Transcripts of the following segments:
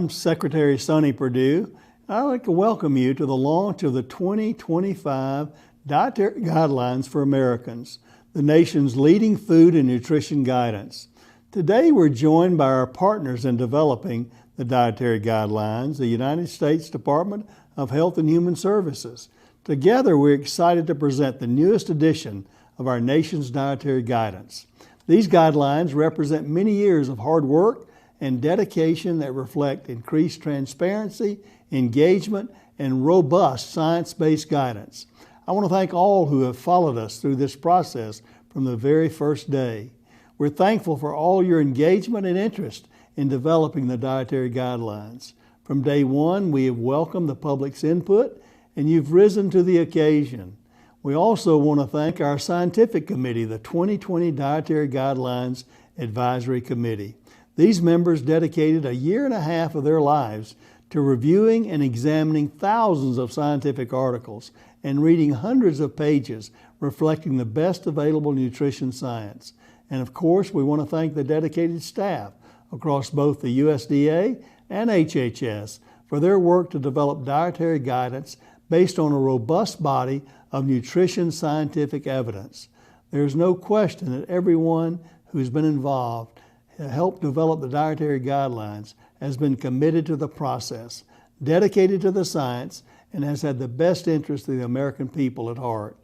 I'm Secretary Sonny Perdue. I'd like to welcome you to the launch of the 2025 Dietary Guidelines for Americans, the nation's leading food and nutrition guidance. Today we're joined by our partners in developing the Dietary Guidelines, the United States Department of Health and Human Services. Together we're excited to present the newest edition of our nation's dietary guidance. These guidelines represent many years of hard work and dedication that reflect increased transparency, engagement, and robust science-based guidance. I want to thank all who have followed us through this process from the very first day. We're thankful for all your engagement and interest in developing the dietary guidelines. From day one, we have welcomed the public's input, and you've risen to the occasion. We also want to thank our scientific committee, the 2020 Dietary Guidelines Advisory Committee. These members dedicated a year and a half of their lives to reviewing and examining thousands of scientific articles and reading hundreds of pages reflecting the best available nutrition science. And of course, we want to thank the dedicated staff across both the USDA and HHS for their work to develop dietary guidance based on a robust body of nutrition scientific evidence. There's no question that everyone who's been involved to help develop the dietary guidelines has been committed to the process, dedicated to the science, and has had the best interest of the American people at heart.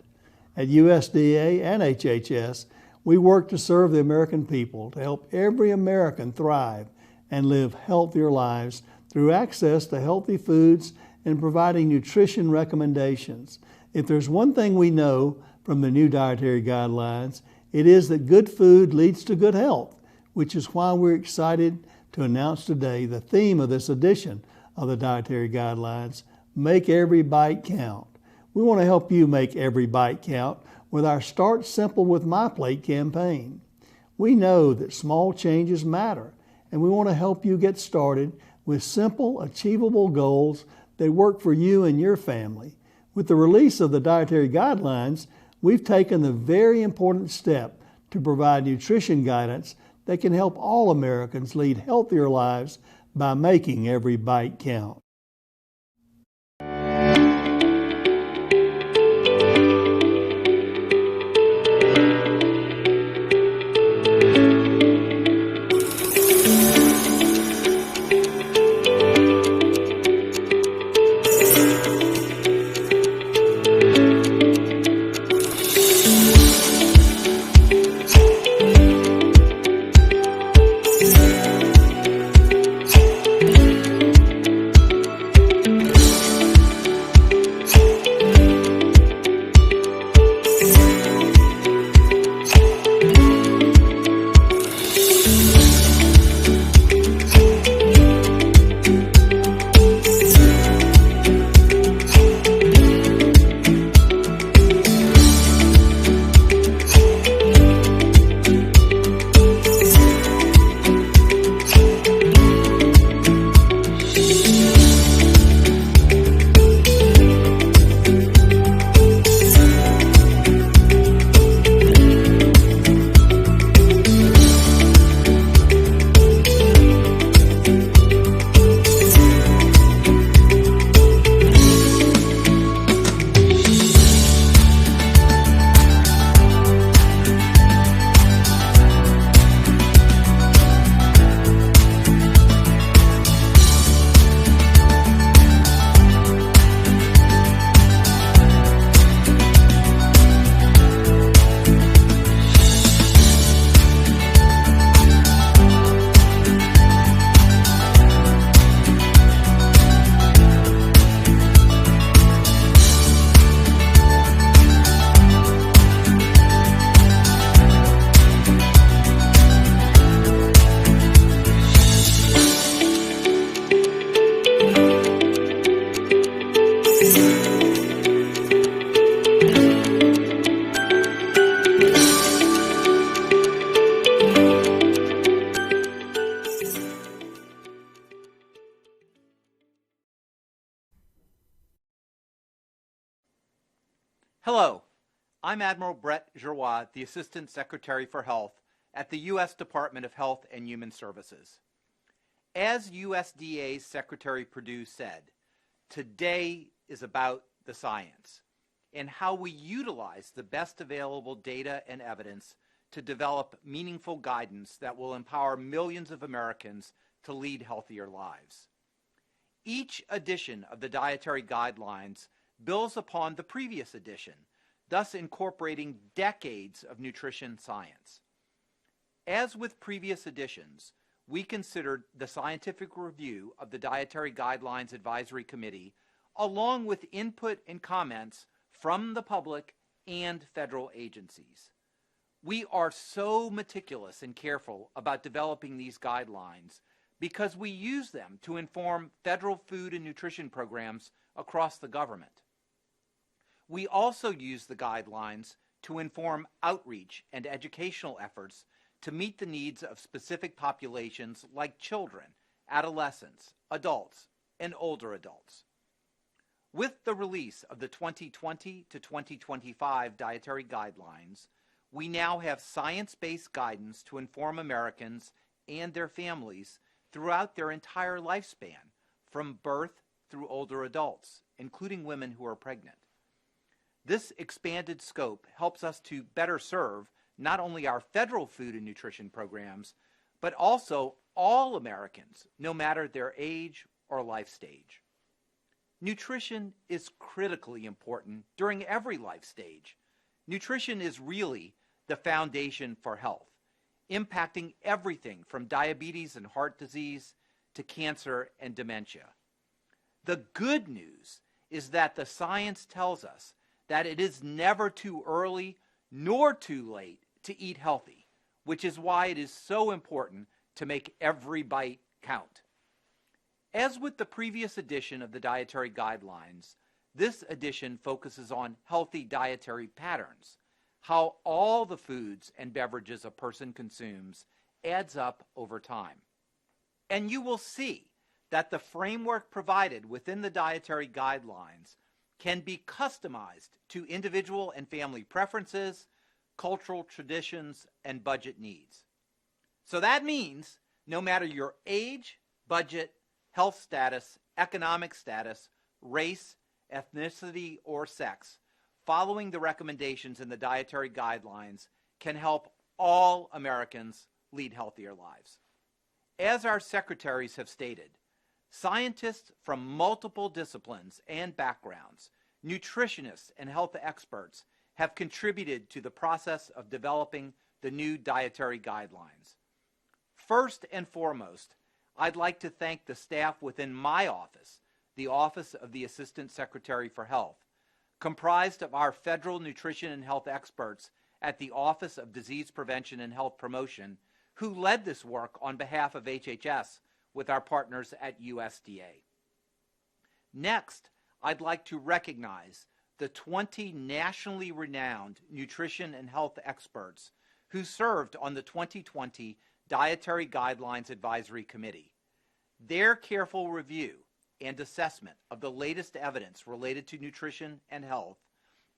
At USDA and HHS, we work to serve the American people, to help every American thrive and live healthier lives through access to healthy foods and providing nutrition recommendations. If there's one thing we know from the new dietary guidelines, it is that good food leads to good health, which is why we're excited to announce today the theme of this edition of the Dietary Guidelines, Make Every Bite Count. We want to help you make every bite count with our Start Simple with My Plate campaign. We know that small changes matter, and we want to help you get started with simple, achievable goals that work for you and your family. With the release of the Dietary Guidelines, we've taken the very important step to provide nutrition guidance that can help all Americans lead healthier lives by making every bite count. Hello, I'm Admiral Brett Giroir, the Assistant Secretary for Health at the U.S. Department of Health and Human Services. As USDA's Secretary Perdue said, today is about the science and how we utilize the best available data and evidence to develop meaningful guidance that will empower millions of Americans to lead healthier lives. Each edition of the Dietary Guidelines builds upon the previous edition, thus incorporating decades of nutrition science. As with previous editions, we considered the scientific review of the Dietary Guidelines Advisory Committee, along with input and comments from the public and federal agencies. We are so meticulous and careful about developing these guidelines because we use them to inform federal food and nutrition programs across the government. We also use the guidelines to inform outreach and educational efforts to meet the needs of specific populations like children, adolescents, adults, and older adults. With the release of the 2020 to 2025 Dietary Guidelines, we now have science-based guidance to inform Americans and their families throughout their entire lifespan, from birth through older adults, including women who are pregnant. This expanded scope helps us to better serve not only our federal food and nutrition programs, but also all Americans, no matter their age or life stage. Nutrition is critically important during every life stage. Nutrition is really the foundation for health, impacting everything from diabetes and heart disease to cancer and dementia. The good news is that the science tells us that it is never too early nor too late to eat healthy, which is why it is so important to make every bite count. As with the previous edition of the Dietary Guidelines, this edition focuses on healthy dietary patterns, how all the foods and beverages a person consumes adds up over time. And you will see that the framework provided within the Dietary Guidelines can be customized to individual and family preferences, cultural traditions, and budget needs. So that means no matter your age, budget, health status, economic status, race, ethnicity, or sex, following the recommendations in the Dietary Guidelines can help all Americans lead healthier lives. As our secretaries have stated, scientists from multiple disciplines and backgrounds, nutritionists and health experts have contributed to the process of developing the new Dietary Guidelines. First and foremost, I'd like to thank the staff within my office, the Office of the Assistant Secretary for Health, comprised of our federal nutrition and health experts at the Office of Disease Prevention and Health Promotion, who led this work on behalf of HHS with our partners at USDA. Next, I'd like to recognize the 20 nationally renowned nutrition and health experts who served on the 2020 Dietary Guidelines Advisory Committee. Their careful review and assessment of the latest evidence related to nutrition and health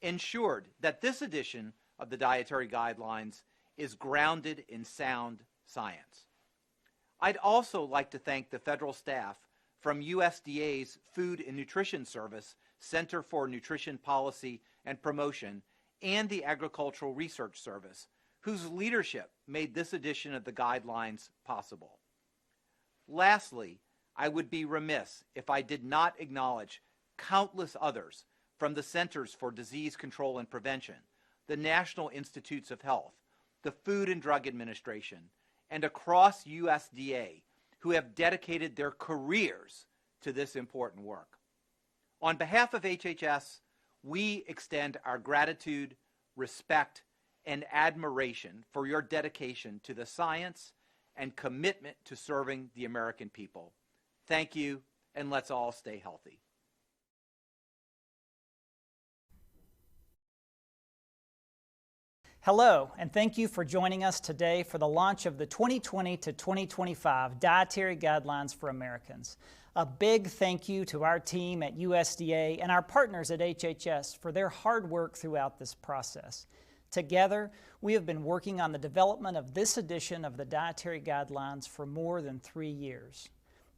ensured that this edition of the Dietary Guidelines is grounded in sound science. I'd also like to thank the federal staff from USDA's Food and Nutrition Service Center for Nutrition Policy and Promotion and the Agricultural Research Service, whose leadership made this edition of the guidelines possible. Lastly, I would be remiss if I did not acknowledge countless others from the Centers for Disease Control and Prevention, the National Institutes of Health, the Food and Drug Administration, and across USDA who have dedicated their careers to this important work. On behalf of HHS, we extend our gratitude, respect, and admiration for your dedication to the science and commitment to serving the American people. Thank you, and let's all stay healthy. Hello, and thank you for joining us today for the launch of the 2020 to 2025 Dietary Guidelines for Americans. A big thank you to our team at USDA and our partners at HHS for their hard work throughout this process. Together, we have been working on the development of this edition of the Dietary Guidelines for more than 3 years.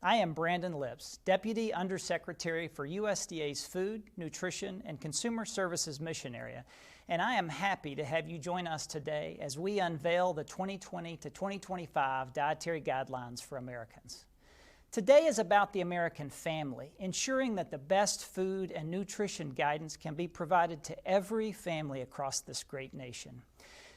I am Brandon Lips, Deputy Undersecretary for USDA's Food, Nutrition, and Consumer Services Mission Area, and I am happy to have you join us today as we unveil the 2020 to 2025 Dietary Guidelines for Americans. Today is about the American family, ensuring that the best food and nutrition guidance can be provided to every family across this great nation.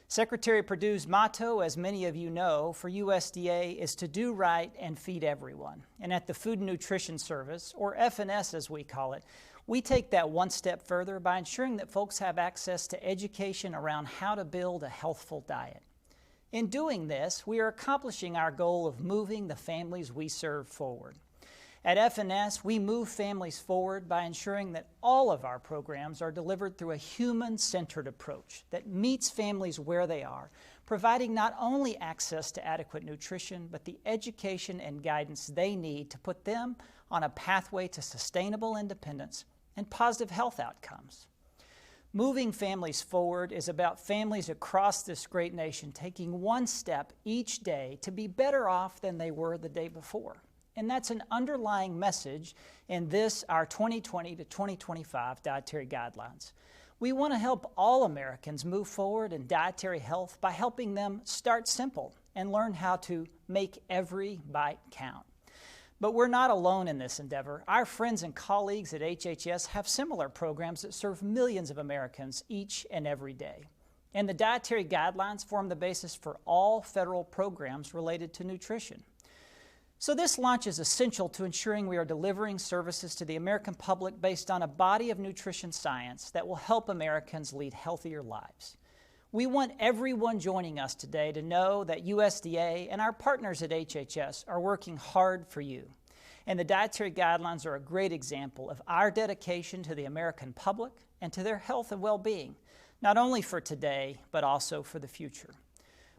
Secretary Perdue's motto, as many of you know, for USDA is to do right and feed everyone. And at the Food and Nutrition Service, or F&S as we call it, we take that one step further by ensuring that folks have access to education around how to build a healthful diet. In doing this, we are accomplishing our goal of moving the families we serve forward. At F&S, we move families forward by ensuring that all of our programs are delivered through a human-centered approach that meets families where they are, providing not only access to adequate nutrition, but the education and guidance they need to put them on a pathway to sustainable independence and positive health outcomes. Moving families forward is about families across this great nation taking one step each day to be better off than they were the day before. And that's an underlying message in this, our 2020 to 2025 Dietary Guidelines. We want to help all Americans move forward in dietary health by helping them start simple and learn how to make every bite count. But we're not alone in this endeavor. Our friends and colleagues at HHS have similar programs that serve millions of Americans each and every day. And the Dietary Guidelines form the basis for all federal programs related to nutrition. So this launch is essential to ensuring we are delivering services to the American public based on a body of nutrition science that will help Americans lead healthier lives. We want everyone joining us today to know that USDA and our partners at HHS are working hard for you. And the Dietary Guidelines are a great example of our dedication to the American public and to their health and well-being, not only for today, but also for the future.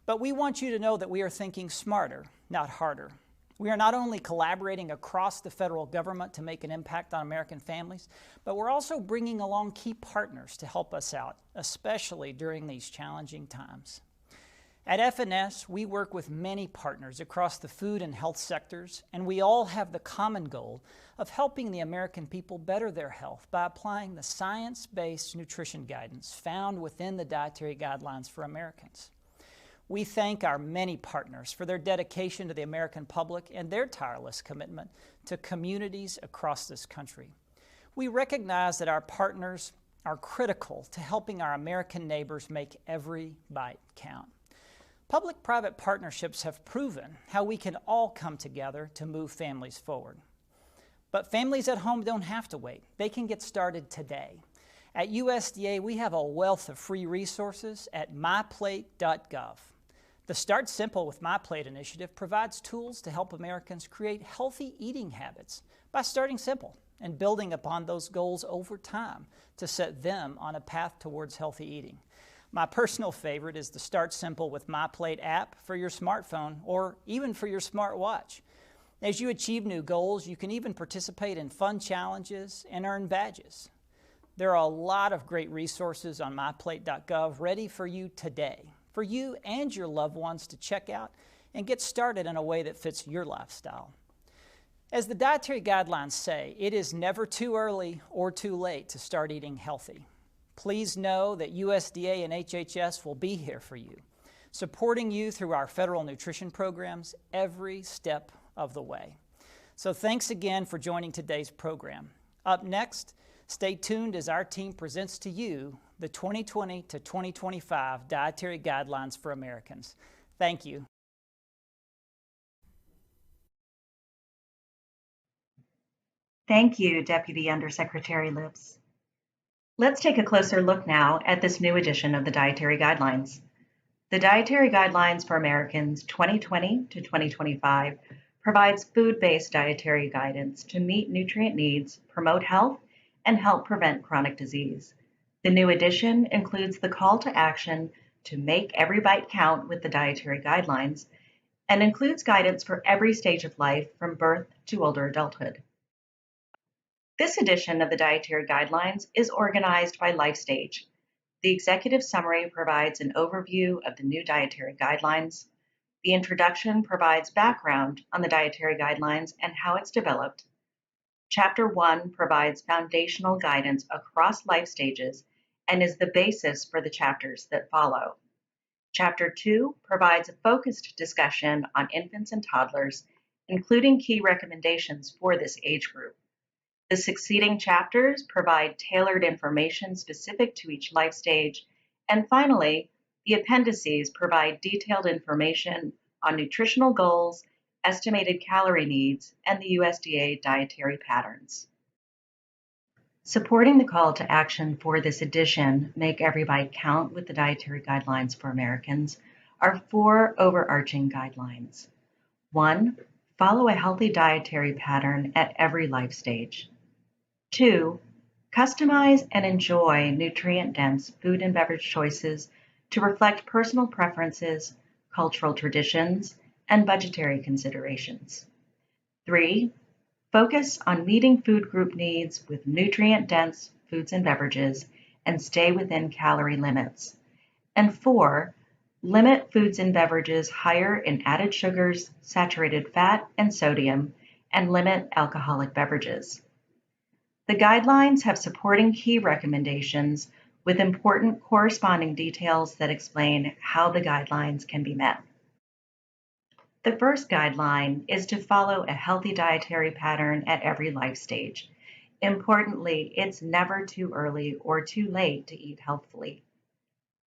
But we want you to know that we are thinking smarter, not harder. We are not only collaborating across the federal government to make an impact on American families, but we're also bringing along key partners to help us out, especially during these challenging times. At F&S, we work with many partners across the food and health sectors, and we all have the common goal of helping the American people better their health by applying the science-based nutrition guidance found within the Dietary Guidelines for Americans. We thank our many partners for their dedication to the American public and their tireless commitment to communities across this country. We recognize that our partners are critical to helping our American neighbors make every bite count. Public-private partnerships have proven how we can all come together to move families forward. But families at home don't have to wait. They can get started today. At USDA, we have a wealth of free resources at myplate.gov. The Start Simple with My Plate initiative provides tools to help Americans create healthy eating habits by starting simple and building upon those goals over time to set them on a path towards healthy eating. My personal favorite is the Start Simple with My Plate app for your smartphone or even for your smartwatch. As you achieve new goals, you can even participate in fun challenges and earn badges. There are a lot of great resources on myplate.gov ready for you today, for you and your loved ones to check out and get started in a way that fits your lifestyle. As the Dietary Guidelines say, it is never too early or too late to start eating healthy. Please know that USDA and HHS will be here for you, supporting you through our federal nutrition programs every step of the way. So thanks again for joining today's program. Up next, stay tuned as our team presents to you the 2020 to 2025 Dietary Guidelines for Americans. Thank you. Thank you, Deputy Undersecretary Lips. Let's take a closer look now at this new edition of the Dietary Guidelines. The Dietary Guidelines for Americans 2020 to 2025 provides food-based dietary guidance to meet nutrient needs, promote health, and help prevent chronic disease. The new edition includes the call to action to make every bite count with the Dietary Guidelines and includes guidance for every stage of life from birth to older adulthood. This edition of the Dietary Guidelines is organized by life stage. The executive summary provides an overview of the new dietary guidelines. The introduction provides background on the dietary guidelines and how it's developed. Chapter 1 provides foundational guidance across life stages and is the basis for the chapters that follow. Chapter 2 provides a focused discussion on infants and toddlers, including key recommendations for this age group. The succeeding chapters provide tailored information specific to each life stage, and finally, the appendices provide detailed information on nutritional goals, estimated calorie needs, and the USDA dietary patterns. Supporting the call to action for this edition, Make Every Bite Count with the Dietary Guidelines for Americans, are 4 overarching guidelines. 1. Follow a healthy dietary pattern at every life stage. 2. Customize and enjoy nutrient-dense food and beverage choices to reflect personal preferences, cultural traditions, and budgetary considerations. 3. Focus on meeting food group needs with nutrient-dense foods and beverages and stay within calorie limits. And 4. Limit foods and beverages higher in added sugars, saturated fat, and sodium, and limit alcoholic beverages. The guidelines have supporting key recommendations with important corresponding details that explain how the guidelines can be met. The first guideline is to follow a healthy dietary pattern at every life stage. Importantly, it's never too early or too late to eat healthfully.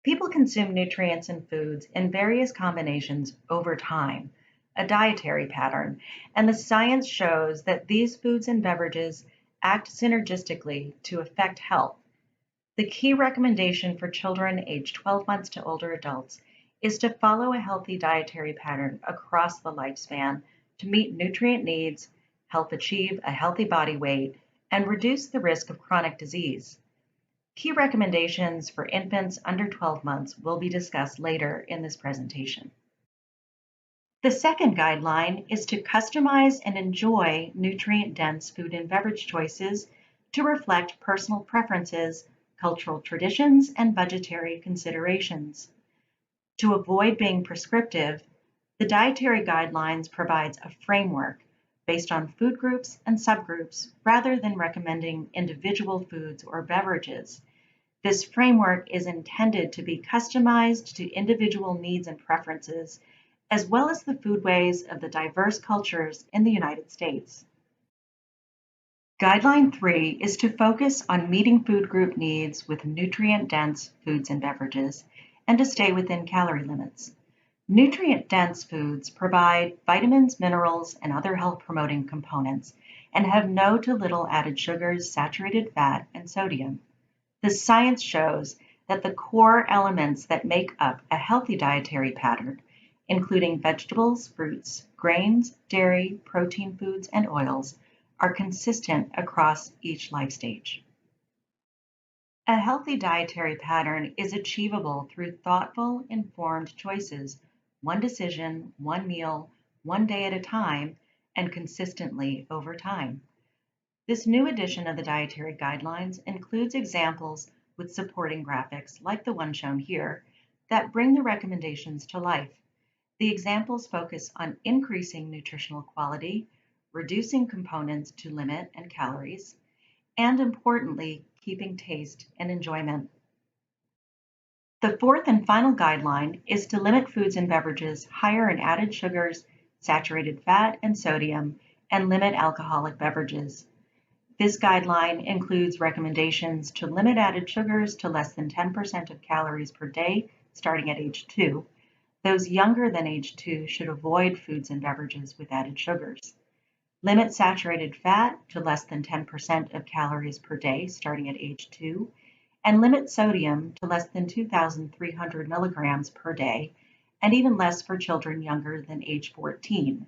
People consume nutrients and foods in various combinations over time, a dietary pattern, and the science shows that these foods and beverages act synergistically to affect health. The key recommendation for children aged 12 months to older adults is to follow a healthy dietary pattern across the lifespan to meet nutrient needs, help achieve a healthy body weight, and reduce the risk of chronic disease. Key recommendations for infants under 12 months will be discussed later in this presentation. The second guideline is to customize and enjoy nutrient-dense food and beverage choices to reflect personal preferences, cultural traditions, and budgetary considerations. To avoid being prescriptive, the Dietary Guidelines provides a framework based on food groups and subgroups rather than recommending individual foods or beverages. This framework is intended to be customized to individual needs and preferences, as well as the foodways of the diverse cultures in the United States. Guideline 3 is to focus on meeting food group needs with nutrient-dense foods and beverages, and to stay within calorie limits. Nutrient-dense foods provide vitamins, minerals, and other health-promoting components, and have no to little added sugars, saturated fat, and sodium. The science shows that the core elements that make up a healthy dietary pattern, including vegetables, fruits, grains, dairy, protein foods, and oils, are consistent across each life stage. A healthy dietary pattern is achievable through thoughtful, informed choices, one decision, one meal, one day at a time, and consistently over time. This new edition of the Dietary Guidelines includes examples with supporting graphics, like the one shown here, that bring the recommendations to life. The examples focus on increasing nutritional quality, reducing components to limit and calories, and importantly, keeping taste and enjoyment. The fourth and final guideline is to limit foods and beverages higher in added sugars, saturated fat, and sodium, and limit alcoholic beverages. This guideline includes recommendations to limit added sugars to less than 10% of calories per day, starting at age 2. Those younger than age 2 should avoid foods and beverages with added sugars. Limit saturated fat to less than 10% of calories per day, starting at age 2, and limit sodium to less than 2,300 milligrams per day, and even less for children younger than age 14.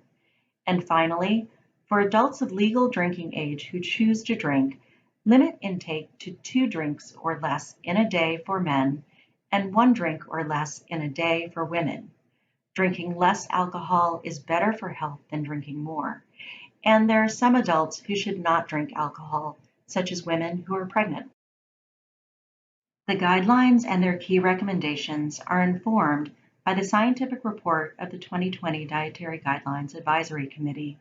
And finally, for adults of legal drinking age who choose to drink, limit intake to 2 drinks or less in a day for men, and 1 drink or less in a day for women. Drinking less alcohol is better for health than drinking more. And there are some adults who should not drink alcohol, such as women who are pregnant. The guidelines and their key recommendations are informed by the scientific report of the 2020 Dietary Guidelines Advisory Committee.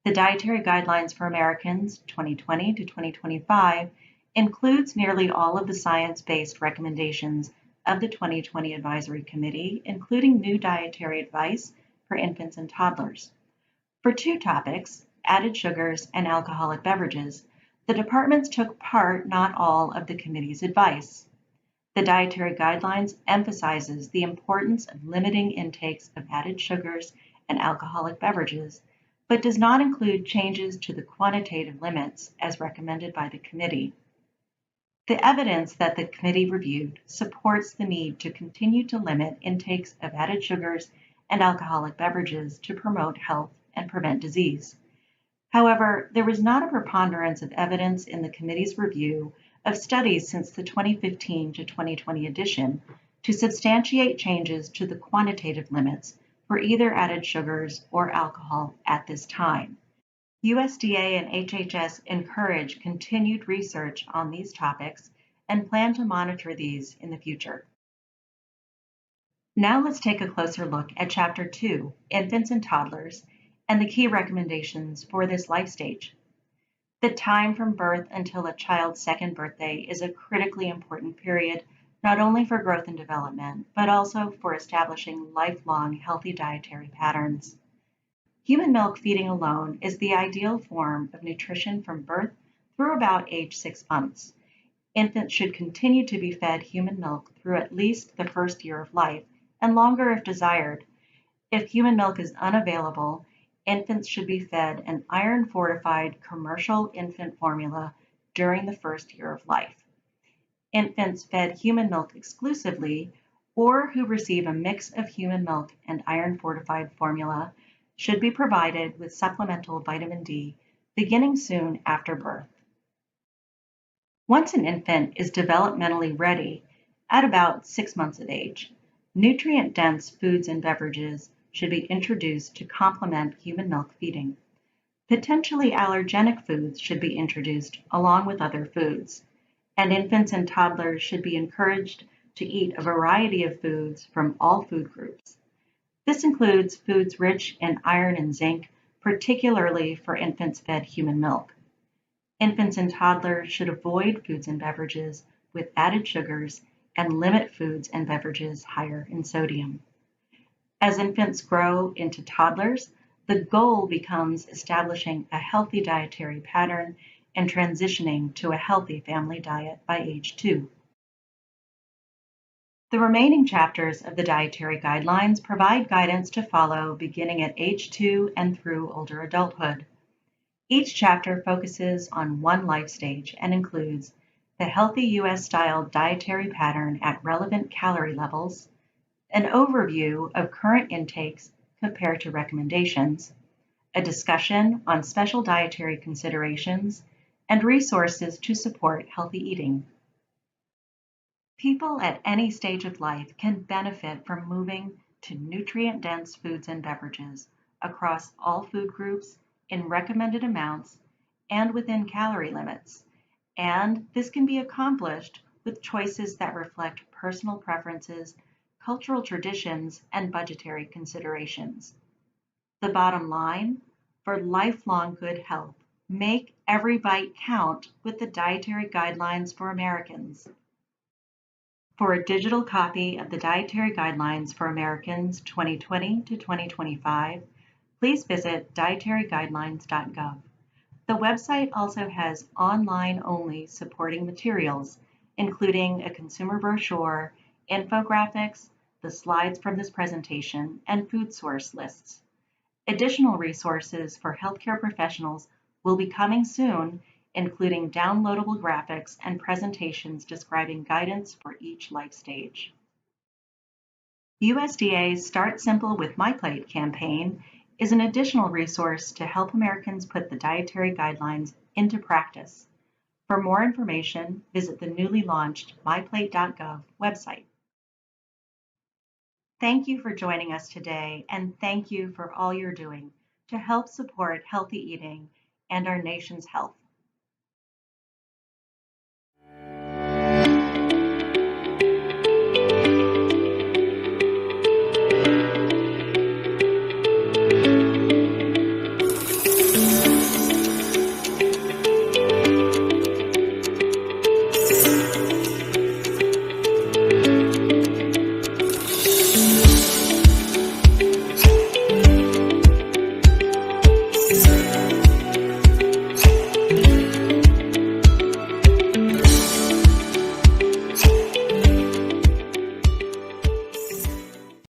The Dietary Guidelines for Americans 2020 to 2025 includes nearly all of the science-based recommendations of the 2020 Advisory Committee, including new dietary advice for infants and toddlers. For two topics, added sugars and alcoholic beverages, the departments took part, not all, of the committee's advice. The Dietary Guidelines emphasizes the importance of limiting intakes of added sugars and alcoholic beverages, but does not include changes to the quantitative limits as recommended by the committee. The evidence that the committee reviewed supports the need to continue to limit intakes of added sugars and alcoholic beverages to promote health and prevent disease. However, there was not a preponderance of evidence in the committee's review of studies since the 2015 to 2020 edition to substantiate changes to the quantitative limits for either added sugars or alcohol at this time. USDA and HHS encourage continued research on these topics and plan to monitor these in the future. Now let's take a closer look at Chapter 2, Infants and Toddlers, and the key recommendations for this life stage. The time from birth until a child's second birthday is a critically important period, not only for growth and development, but also for establishing lifelong healthy dietary patterns. Human milk feeding alone is the ideal form of nutrition from birth through about age 6 months. Infants should continue to be fed human milk through at least the first year of life, and longer if desired. If human milk is unavailable, infants should be fed an iron-fortified commercial infant formula during the first year of life. Infants fed human milk exclusively, or who receive a mix of human milk and iron-fortified formula, should be provided with supplemental vitamin D beginning soon after birth. Once an infant is developmentally ready, at about 6 months of age, nutrient-dense foods and beverages should be introduced to complement human milk feeding. Potentially allergenic foods should be introduced along with other foods, and infants and toddlers should be encouraged to eat a variety of foods from all food groups. This includes foods rich in iron and zinc, particularly for infants fed human milk. Infants and toddlers should avoid foods and beverages with added sugars and limit foods and beverages higher in sodium. As infants grow into toddlers, the goal becomes establishing a healthy dietary pattern and transitioning to a healthy family diet by age 2. The remaining chapters of the Dietary Guidelines provide guidance to follow beginning at age 2 and through older adulthood. Each chapter focuses on one life stage and includes the healthy U.S.-style dietary pattern at relevant calorie levels, an overview of current intakes compared to recommendations, a discussion on special dietary considerations, and resources to support healthy eating. People at any stage of life can benefit from moving to nutrient-dense foods and beverages across all food groups in recommended amounts and within calorie limits, and this can be accomplished with choices that reflect personal preferences, cultural traditions, and budgetary considerations. The bottom line, for lifelong good health, make every bite count with the Dietary Guidelines for Americans. For a digital copy of the Dietary Guidelines for Americans 2020 to 2025, please visit dietaryguidelines.gov. The website also has online-only supporting materials, including a consumer brochure, infographics, the slides from this presentation, and food source lists. Additional resources for healthcare professionals will be coming soon, including downloadable graphics and presentations describing guidance for each life stage. USDA's Start Simple with My Plate campaign is an additional resource to help Americans put the dietary guidelines into practice. For more information, visit the newly launched myplate.gov website. Thank you for joining us today, and thank you for all you're doing to help support healthy eating and our nation's health.